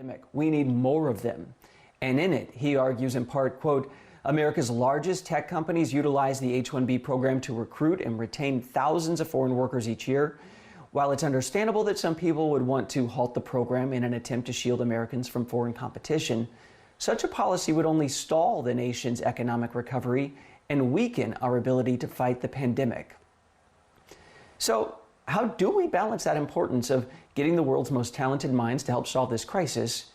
pandemic. We need more of them. And in it, he argues in part, quote, America's largest tech companies utilize the H-1B program to recruit and retain thousands of foreign workers each year. While it's understandable that some people would want to halt the program in an attempt to shield Americans from foreign competition, such a policy would only stall the nation's economic recovery and weaken our ability to fight the pandemic. So, how do we balance that importance of getting the world's most talented minds to help solve this crisis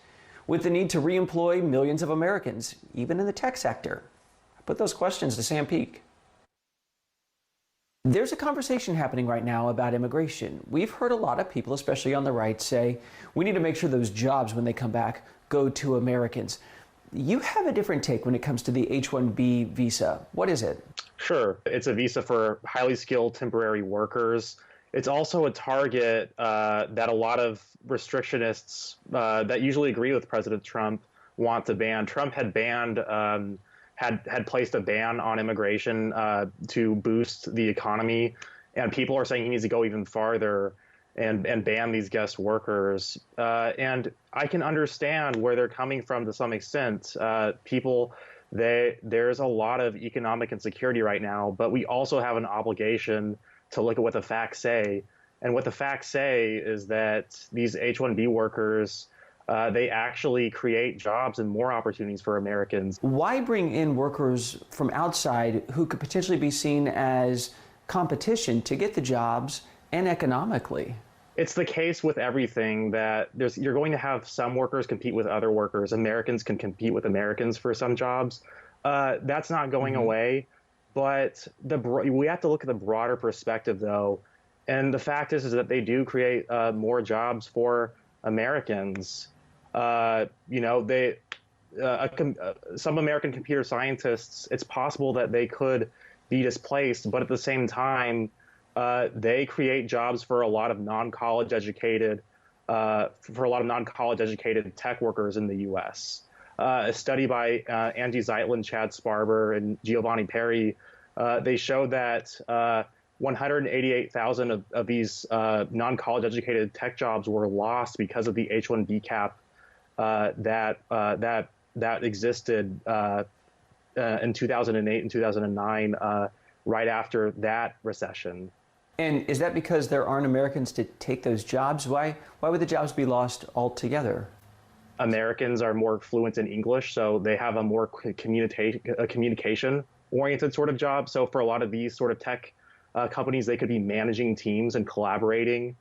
with the need to reemploy millions of Americans, even in the tech sector? I put those questions to Sam Peake. There's a conversation happening right now about immigration. We've heard a lot of people, especially on the right, say we need to make sure those jobs, when they come back, go to Americans. You have a different take when it comes to the H-1B visa. What is it? Sure. It's a visa for highly skilled temporary workers. It's also a target that a lot of restrictionists that usually agree with President Trump want to ban. Trump had banned, had placed a ban on immigration to boost the economy, and people are saying he needs to go even farther and ban these guest workers. And I can understand where they're coming from to some extent. There's a lot of economic insecurity right now, but we also have an obligation to look at what the facts say. And what the facts say is that these H-1B workers, they actually create jobs and more opportunities for Americans. Why bring in workers from outside who could potentially be seen as competition to get the jobs and economically? It's the case with everything that you're going to have some workers compete with other workers. Americans can compete with Americans for some jobs. That's not going away. But we have to look at the broader perspective, though. And the fact is that they do create more jobs for Americans. Some American computer scientists, it's possible that they could be displaced, but at the same time, they create jobs for a lot of non-college educated tech workers in the U.S. A study by Angie Zeitlin, Chad Sparber, and Giovanni Perry, they showed that 188,000 of these non-college educated tech jobs were lost because of the H-1B cap that existed in 2008 and 2009, right after that recession. And is that because there aren't Americans to take those jobs? Why would the jobs be lost altogether? Americans are more fluent in English, so they have a more communication-oriented sort of job. So for a lot of these sort of tech companies, they could be managing teams and collaborating,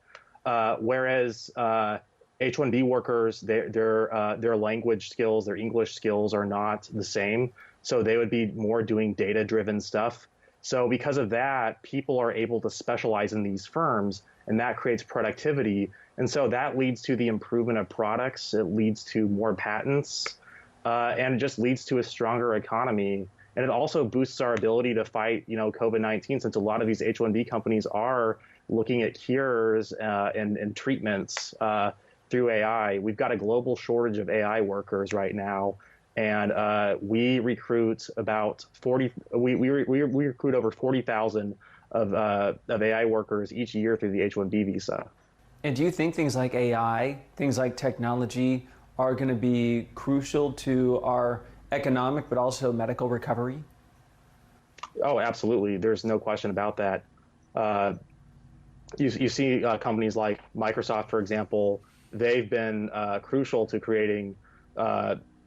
whereas H-1B workers, their language skills, their English skills are not the same. So they would be more doing data-driven stuff. So because of that, people are able to specialize in these firms, and that creates productivity. And so that leads to the improvement of products. It leads to more patents, and it just leads to a stronger economy. And it also boosts our ability to fight, COVID-19, since a lot of these H-1B companies are looking at cures and treatments through AI. We've got a global shortage of AI workers right now. And we recruit we recruit over 40,000 of AI workers each year through the H-1B visa. And do you think things like AI, things like technology are going to be crucial to our economic but also medical recovery? Oh, absolutely. There's no question about that. You see companies like Microsoft, for example, they've been crucial to creating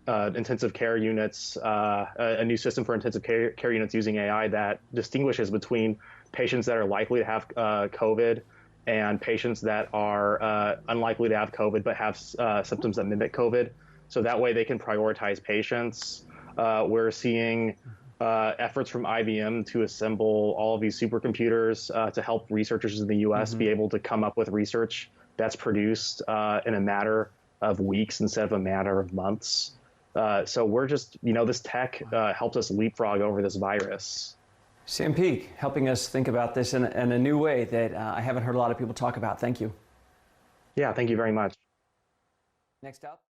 intensive care units, a new system for intensive care units using AI that distinguishes between patients that are likely to have COVID and patients that are unlikely to have COVID but have symptoms that mimic COVID. So that way they can prioritize patients. We're seeing efforts from IBM to assemble all of these supercomputers to help researchers in the US be able to come up with research that's produced in a matter of weeks instead of a matter of months. So we're just, this tech helps us leapfrog over this virus. Sam Peake, helping us think about this in a new way that I haven't heard a lot of people talk about. Thank you. Yeah, thank you very much. Next up.